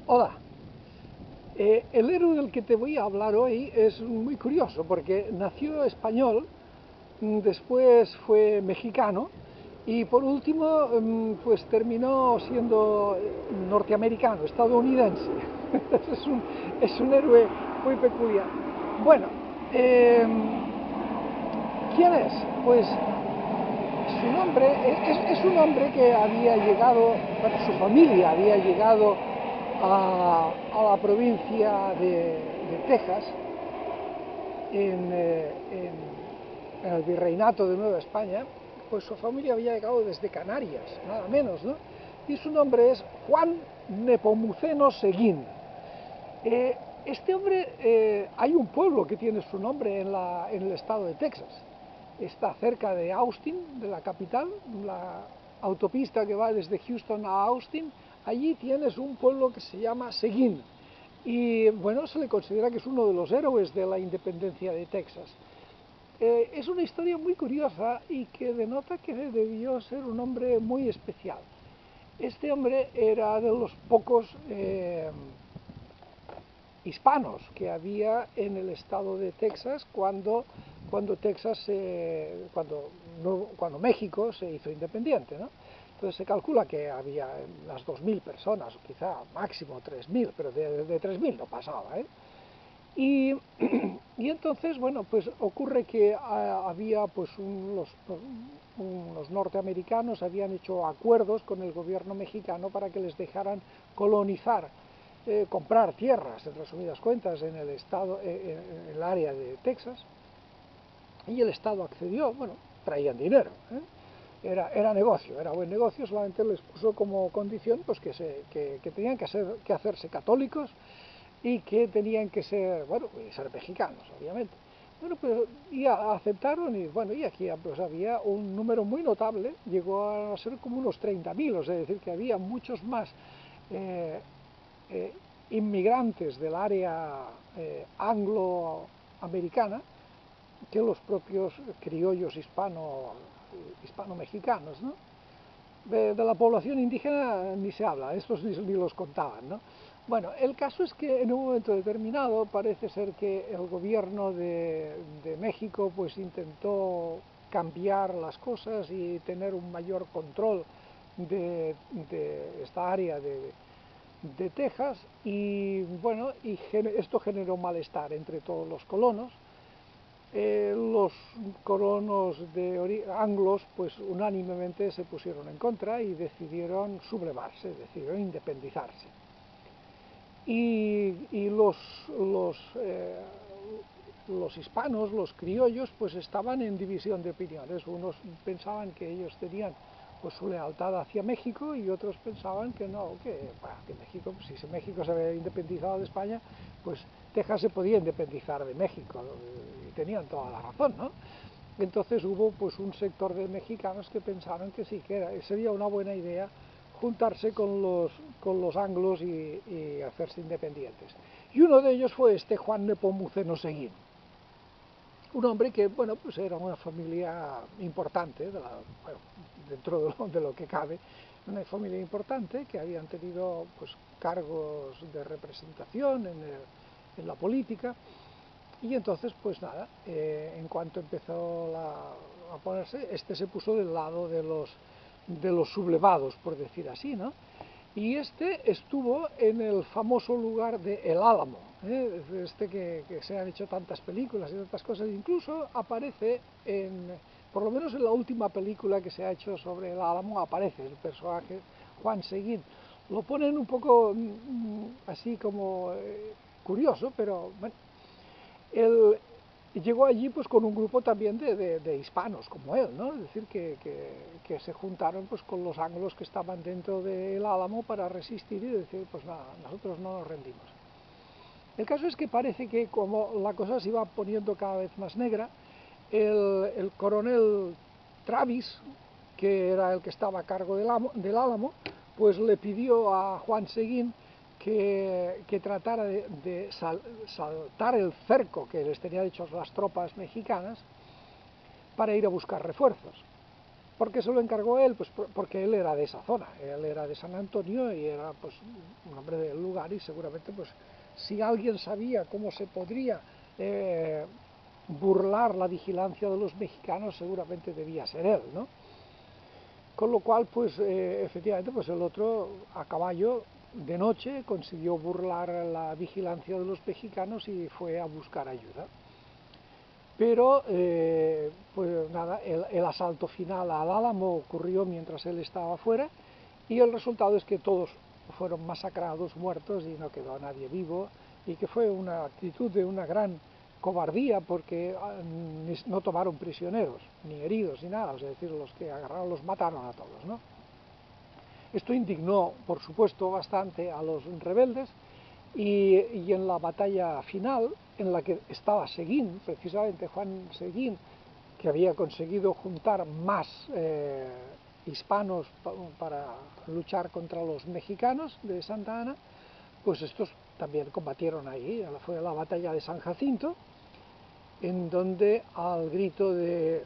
Hola, el héroe del que te voy a hablar hoy es muy curioso porque nació español, después fue mexicano y por último pues terminó siendo norteamericano, estadounidense. Es un héroe muy peculiar. Bueno, eh, ¿quién es? Pues su nombre es un hombre que había llegado, bueno, su familia había llegado a la provincia de Texas, en el virreinato de Nueva España. Pues su familia había llegado desde Canarias, nada menos, ¿no? Y su nombre es Juan Nepomuceno Seguín. Este hombre, hay un pueblo que tiene su nombre en el estado de Texas. Está cerca de Austin, de la capital, la autopista que va desde Houston a Austin. Allí tienes un pueblo que se llama Seguin. Y bueno, se le considera que es uno de los héroes de la independencia de Texas. Es una historia muy curiosa y que denota que debió ser un hombre muy especial. Este hombre era de los pocos hispanos que había en el estado de Texas cuando México se hizo independiente, ¿no? Entonces se calcula que había unas 2.000 personas, o quizá máximo 3.000, pero de 3.000 no pasaba, ¿eh? Y, y entonces, bueno, pues ocurre que había pues unos norteamericanos habían hecho acuerdos con el gobierno mexicano para que les dejaran colonizar, comprar tierras, en resumidas cuentas, en el estado, en el área de Texas, y el estado accedió. Bueno, traían dinero, ¿eh? Era negocio, era buen negocio, solamente les puso como condición pues que tenían que hacerse católicos y que tenían que ser, bueno, ser mexicanos, obviamente. Bueno, pues ya aceptaron y bueno, y aquí pues había un número muy notable, llegó a ser como unos 30.000, o sea, es decir, que había muchos más eh, eh, inmigrantes del área angloamericana que los propios criollos hispano-mexicanos, ¿no? De la población indígena ni se habla, estos ni los contaban, ¿no? Bueno, el caso es que en un momento determinado parece ser que el gobierno de México pues intentó cambiar las cosas y tener un mayor control de esta área de Texas, y bueno, esto generó malestar entre todos los colonos. Los colonos anglos pues unánimemente se pusieron en contra y decidieron sublevarse, decidieron independizarse. Y los hispanos, los criollos, pues estaban en división de opiniones. Unos pensaban que ellos tenían pues su lealtad hacia México y otros pensaban que no, que México, pues, si México se había independizado de España, pues Texas se podía independizar de México, y tenían toda la razón, ¿no? Entonces hubo pues un sector de mexicanos que pensaron que sí, que sería una buena idea juntarse con los anglos y hacerse independientes. Y uno de ellos fue este Juan Nepomuceno Seguín, un hombre que, bueno, pues era una familia importante, bueno, dentro de lo que cabe, una familia importante que habían tenido pues cargos de representación en la política. Y entonces, pues nada, en cuanto empezó a ponerse, este se puso del lado de los sublevados, por decir así, ¿no? Y este estuvo en el famoso lugar de El Álamo, ¿eh? Que se han hecho tantas películas y tantas cosas, incluso aparece por lo menos en la última película que se ha hecho sobre El Álamo, aparece el personaje Juan Seguín. Lo ponen un poco así como curioso, pero bueno, él llegó allí pues con un grupo también de hispanos como él, ¿no? Es decir, que se juntaron pues con los anglos que estaban dentro del Álamo para resistir y decir, pues nada, nosotros no nos rendimos. El caso es que parece que como la cosa se iba poniendo cada vez más negra, el coronel Travis, que era el que estaba a cargo del Álamo, pues le pidió a Juan Seguín que tratara de saltar el cerco que les tenían hechos las tropas mexicanas para ir a buscar refuerzos. ¿Por qué se lo encargó él? Pues porque él era de esa zona, él era de San Antonio y era pues un hombre del lugar, y seguramente pues si alguien sabía cómo se podría burlar la vigilancia de los mexicanos, seguramente debía ser él, ¿no? Con lo cual, pues efectivamente, pues el otro a caballo de noche consiguió burlar la vigilancia de los mexicanos y fue a buscar ayuda. Pero, pues nada, el asalto final al Álamo ocurrió mientras él estaba fuera, y el resultado es que todos fueron masacrados, muertos, y no quedó nadie vivo, y que fue una actitud de una gran cobardía, porque no tomaron prisioneros, ni heridos, ni nada, es decir, los que agarraron los mataron a todos, ¿no? Esto indignó, por supuesto, bastante a los rebeldes, y en la batalla final, en la que estaba Seguín, precisamente Juan Seguín, que había conseguido juntar más hispanos para luchar contra los mexicanos de Santa Ana, pues estos también combatieron ahí. Fue la batalla de San Jacinto, en donde al grito de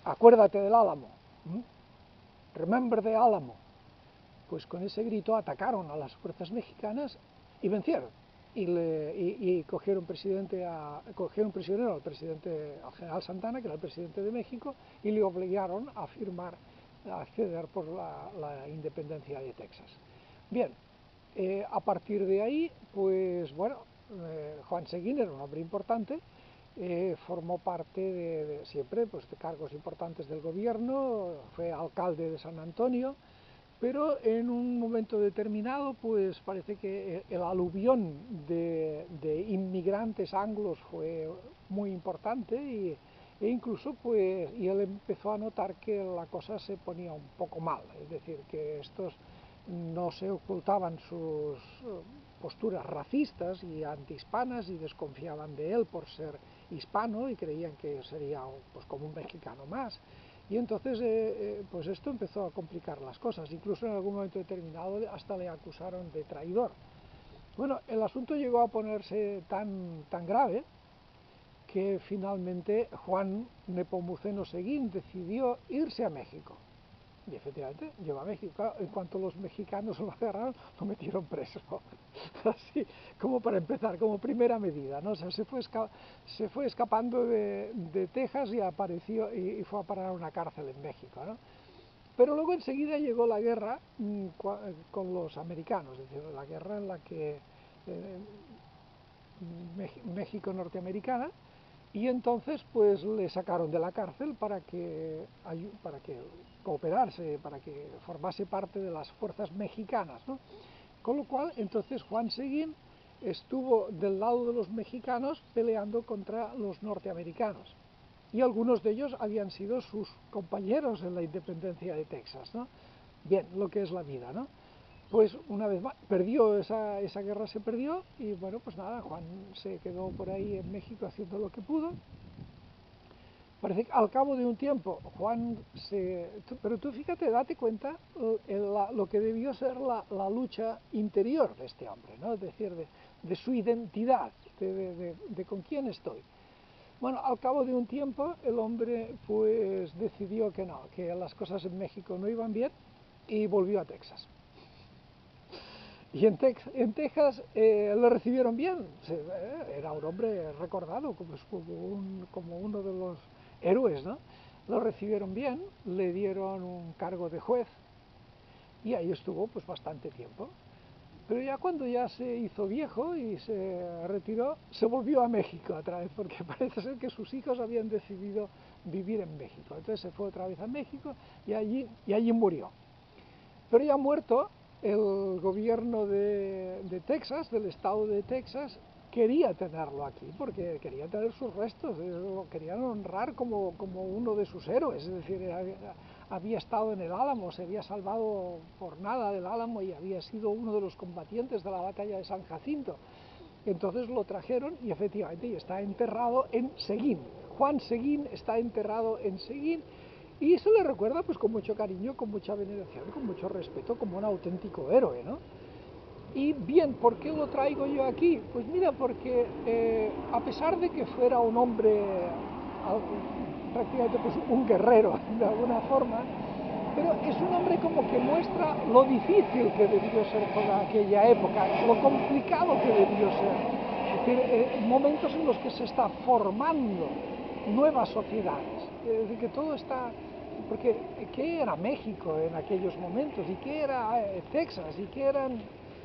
acuérdate del Álamo, remember the Álamo, pues con ese grito atacaron a las fuerzas mexicanas y vencieron. Y cogieron prisionero al general Santana, que era el presidente de México, y le obligaron a firmar, a ceder por la independencia de Texas. Bien, a partir de ahí, pues bueno, Juan Seguín era un hombre importante, formó parte siempre pues, de cargos importantes del gobierno, fue alcalde de San Antonio, pero en un momento determinado pues parece que el aluvión de inmigrantes anglos fue muy importante, e incluso pues y él empezó a notar que la cosa se ponía un poco mal, es decir, que estos no se ocultaban sus posturas racistas y antihispanas, y desconfiaban de él por ser hispano y creían que sería pues como un mexicano más. Y entonces pues esto empezó a complicar las cosas, incluso en algún momento determinado hasta le acusaron de traidor. Bueno, el asunto llegó a ponerse tan grave que finalmente Juan Nepomuceno Seguín decidió irse a México. Y efectivamente llegó a México. En cuanto los mexicanos lo agarraron, lo metieron preso. Así como para empezar, como primera medida, ¿no? O sea, se fue escapando de Texas y apareció y fue a parar a una cárcel en México, ¿no? Pero luego enseguida llegó la guerra con los americanos, es decir, la guerra en la que México norteamericana, y entonces pues le sacaron de la cárcel para que cooperase, para que formase parte de las fuerzas mexicanas, ¿no? Con lo cual entonces Juan Seguín estuvo del lado de los mexicanos peleando contra los norteamericanos, y algunos de ellos habían sido sus compañeros en la independencia de Texas, ¿no? Bien, lo que es la vida, ¿no? Pues una vez más, esa guerra se perdió, y bueno, pues nada, Juan se quedó por ahí en México haciendo lo que pudo. Parece que al cabo de un tiempo, pero tú fíjate, date cuenta lo que debió ser la lucha interior de este hombre, ¿no? Es decir, de su identidad, de con quién estoy. Bueno, al cabo de un tiempo, el hombre pues decidió que no, que las cosas en México no iban bien, y volvió a Texas. Y en Texas lo recibieron bien. Era un hombre recordado como uno de los héroes, ¿no? Lo recibieron bien, le dieron un cargo de juez, y ahí estuvo pues bastante tiempo. Pero ya cuando ya se hizo viejo y se retiró, se volvió a México otra vez, porque parece ser que sus hijos habían decidido vivir en México. Entonces se fue otra vez a México y allí murió. Pero ya muerto, el gobierno de Texas, del estado de Texas, quería tenerlo aquí, porque quería tener sus restos, lo querían honrar como uno de sus héroes, es decir, había estado en el Álamo, se había salvado por nada del Álamo y había sido uno de los combatientes de la batalla de San Jacinto. Entonces lo trajeron y efectivamente está enterrado en Seguín. Juan Seguín está enterrado en Seguín, y se le recuerda pues con mucho cariño, con mucha veneración, con mucho respeto, como un auténtico héroe, ¿no? Y bien, ¿por qué lo traigo yo aquí? Pues mira, porque a pesar de que fuera un hombre prácticamente pues, un guerrero de alguna forma, pero es un hombre como que muestra lo difícil que debió ser toda aquella época, lo complicado que debió ser. Es decir, momentos en los que se está formando nuevas sociedades, es decir, que todo está... Porque, ¿qué era México en aquellos momentos? ¿Y qué era Texas? ¿Y qué eran...?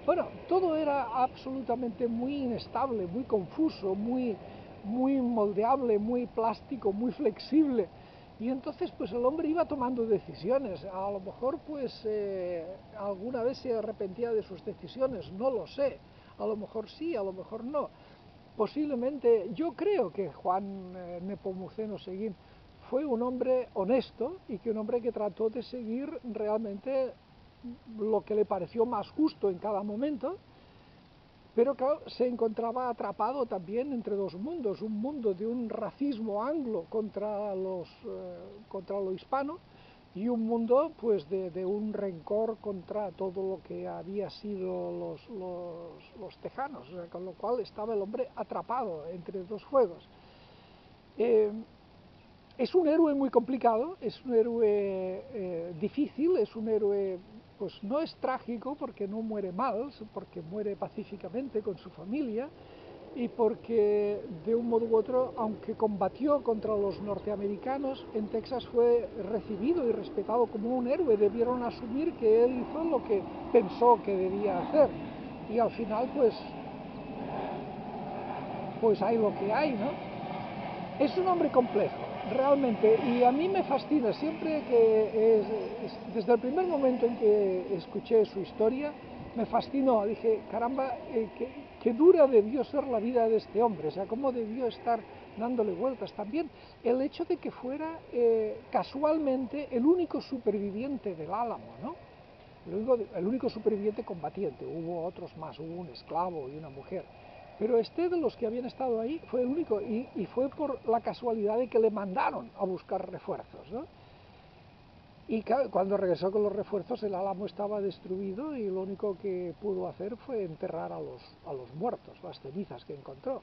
Bueno, todo era absolutamente muy inestable, muy confuso, muy moldeable, muy plástico, muy flexible. Y entonces pues el hombre iba tomando decisiones. A lo mejor pues alguna vez se arrepentía de sus decisiones, no lo sé. A lo mejor sí, a lo mejor no. Posiblemente, yo creo que Juan Nepomuceno Seguín fue un hombre honesto y que un hombre que trató de seguir realmente lo que le pareció más justo en cada momento, pero claro, se encontraba atrapado también entre dos mundos, un mundo de un racismo anglo contra lo hispano y un mundo pues de un rencor contra todo lo que había sido los tejanos, o sea, con lo cual estaba el hombre atrapado entre dos fuegos. Es un héroe muy complicado, es un héroe difícil, es un héroe, pues no es trágico porque no muere mal, porque muere pacíficamente con su familia y porque de un modo u otro, aunque combatió contra los norteamericanos, en Texas fue recibido y respetado como un héroe, debieron asumir que él hizo lo que pensó que debía hacer y al final pues hay lo que hay, ¿no? Es un hombre complejo, realmente, y a mí me fascina siempre que, desde el primer momento en que escuché su historia, me fascinó, dije, caramba, qué dura debió ser la vida de este hombre, o sea, cómo debió estar dándole vueltas. También el hecho de que fuera casualmente el único superviviente del Álamo, ¿no? El único superviviente combatiente, hubo otros más, hubo un esclavo y una mujer. Pero este de los que habían estado ahí fue el único y fue por la casualidad de que le mandaron a buscar refuerzos, ¿no? Y claro, cuando regresó con los refuerzos el Álamo estaba destruido y lo único que pudo hacer fue enterrar a los muertos, las cenizas que encontró.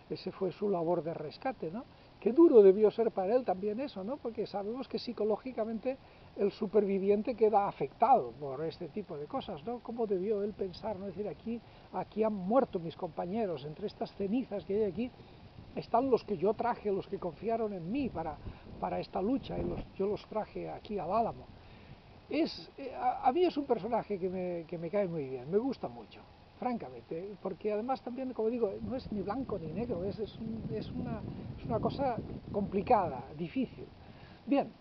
Ese fue su labor de rescate, ¿no? Qué duro debió ser para él también eso, ¿no? Porque sabemos que psicológicamente el superviviente queda afectado por este tipo de cosas, ¿no? ¿Cómo debió él pensar, no? Es decir, aquí han muerto mis compañeros, entre estas cenizas que hay aquí están los que yo traje, los que confiaron en mí para esta lucha, y yo los traje aquí al Álamo. A mí es un personaje que me cae muy bien, me gusta mucho, francamente, porque además también, como digo, no es ni blanco ni negro, es una cosa complicada, difícil. Bien,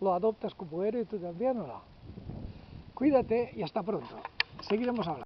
¿lo adoptas como héroe tú también o no? Cuídate y hasta pronto, seguiremos hablando.